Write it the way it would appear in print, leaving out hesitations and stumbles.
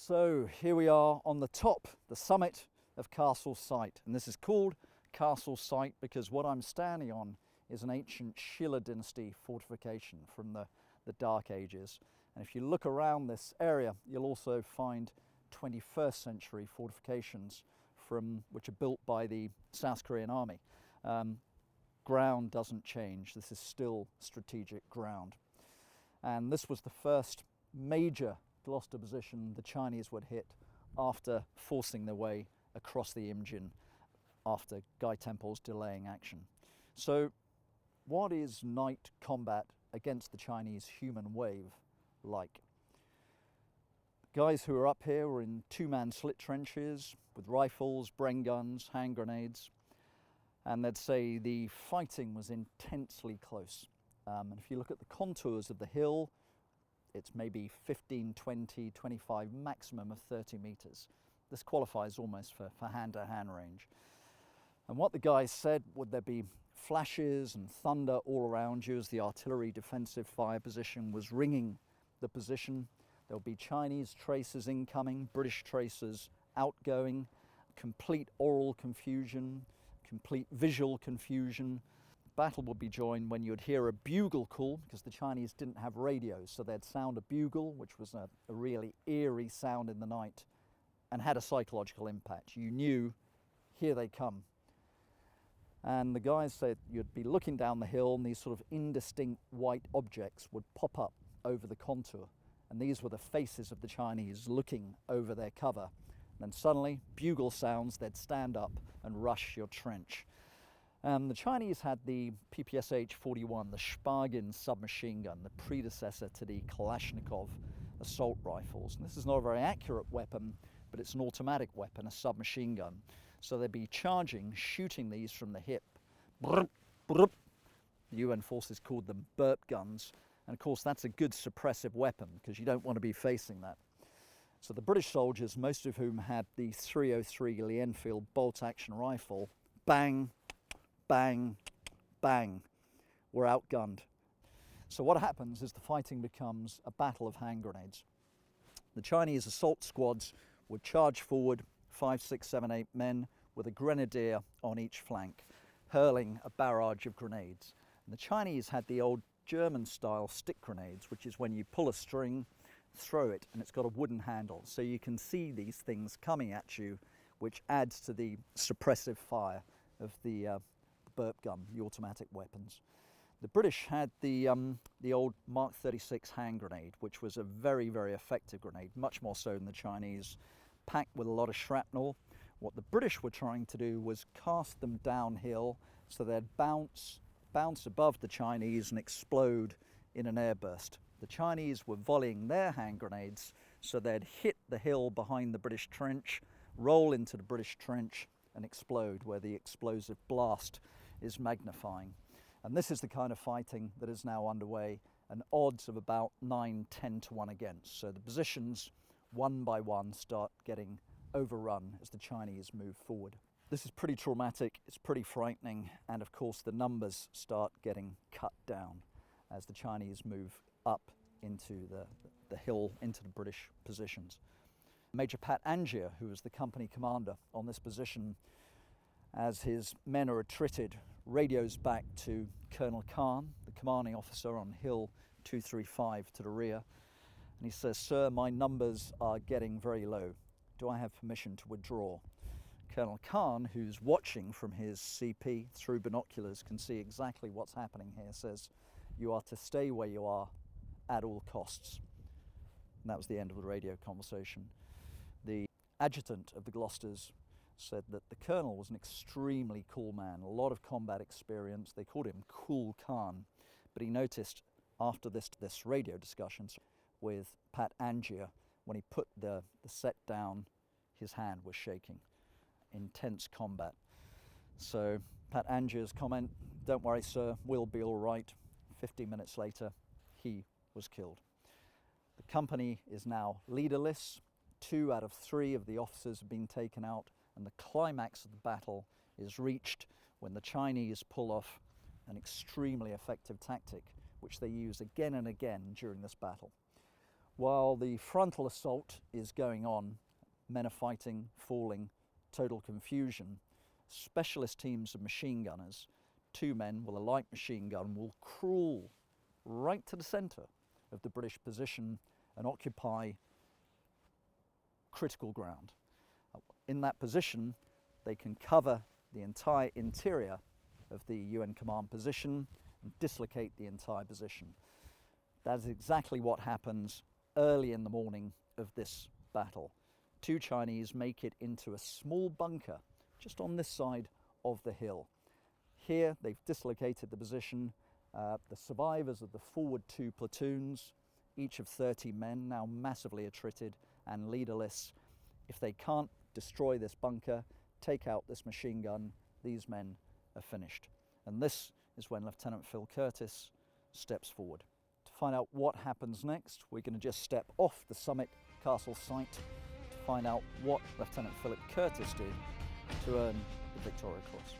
So here we are on the top, the summit of Castle Site, and this is called Castle Site because what I'm standing on is an ancient Shilla dynasty fortification from the Dark Ages. And if you look around this area, you'll also find 21st century fortifications which are built by the South Korean army. Ground doesn't change, this is still strategic ground. And this was the first major Gloucester position the Chinese would hit after forcing their way across the Imjin after Gai Temple's delaying action. So what is night combat against the Chinese human wave like? Guys who are up here were in two-man slit trenches with rifles, Bren guns, hand grenades, and they'd say the fighting was intensely close. And if you look at the contours of the hill, it's maybe 15, 20, 25, maximum of 30 meters. This qualifies almost for hand-to-hand range. And what the guys said, would there be flashes and thunder all around you as the artillery defensive fire position was ringing the position. There'll be Chinese tracers incoming, British tracers outgoing, complete oral confusion, complete visual confusion. Battle would be joined when you'd hear a bugle call, because the Chinese didn't have radios, so they'd sound a bugle, which was a really eerie sound in the night and had a psychological impact. You knew, here they come. And the guys said you'd be looking down the hill and these sort of indistinct white objects would pop up over the contour. And these were the faces of the Chinese looking over their cover. And then suddenly, bugle sounds, they'd stand up and rush your trench. The Chinese had the PPSH-41, the Spargin submachine gun, the predecessor to the Kalashnikov assault rifles. And this is not a very accurate weapon, but it's an automatic weapon, a submachine gun. So they'd be charging, shooting these from the hip. Brrp, brrp. The UN forces called them burp guns. And of course, that's a good suppressive weapon because you don't want to be facing that. So the British soldiers, most of whom had the 303 Lee Enfield bolt-action rifle, bang, bang, bang, were outgunned. So what happens is the fighting becomes a battle of hand grenades. The Chinese assault squads would charge forward, 5, 6, 7, 8 men with a grenadier on each flank, hurling a barrage of grenades. And the Chinese had the old German-style stick grenades, which is when you pull a string, throw it, and it's got a wooden handle. So you can see these things coming at you, which adds to the suppressive fire of the burp gun, the automatic weapons. The British had the old Mark 36 hand grenade, which was a very, very effective grenade, much more so than the Chinese, packed with a lot of shrapnel. What the British were trying to do was cast them downhill so they'd bounce above the Chinese and explode in an airburst. The Chinese were volleying their hand grenades so they'd hit the hill behind the British trench, roll into the British trench and explode where the explosive blast is magnifying. And this is the kind of fighting that is now underway, and odds of about 9-10 to 1 against. So the positions, one by one, start getting overrun as the Chinese move forward. This is pretty traumatic, it's pretty frightening, and of course the numbers start getting cut down as the Chinese move up into the hill, into the British positions. Major Pat Angier, who was the company commander on this position, as his men are attrited, radios back to Colonel Khan, the commanding officer on Hill 235 to the rear, and he says, "Sir, my numbers are getting very low. Do I have permission to withdraw?" Colonel Khan, who's watching from his CP through binoculars, can see exactly what's happening here, says, "You are to stay where you are at all costs." And that was the end of the radio conversation. The adjutant of the Glosters said that the colonel was an extremely cool man, a lot of combat experience. They called him Cool Khan. But he noticed after this radio discussion with Pat Angier, when he put the set down, his hand was shaking. Intense combat. So Pat Angier's comment, "Don't worry, sir, we'll be all right." 15 minutes later, he was killed. The company is now leaderless. 2 out of 3 of the officers have been taken out, and the climax of the battle is reached when the Chinese pull off an extremely effective tactic, which they use again and again during this battle. While the frontal assault is going on, men are fighting, falling, total confusion. Specialist teams of machine gunners, 2 men with a light machine gun, will crawl right to the centre of the British position and occupy critical ground. In that position, they can cover the entire interior of the UN command position and dislocate the entire position. That is exactly what happens early in the morning of this battle. 2 Chinese make it into a small bunker just on this side of the hill. Here they've dislocated the position. The survivors of the forward 2 platoons, each of 30 men, now massively attrited and leaderless. If they can't destroy this bunker, take out this machine gun, these men are finished. And this is when Lieutenant Phil Curtis steps forward. To find out what happens next, we're going to just step off the summit castle site to find out what Lieutenant Philip Curtis did to earn the Victoria Cross.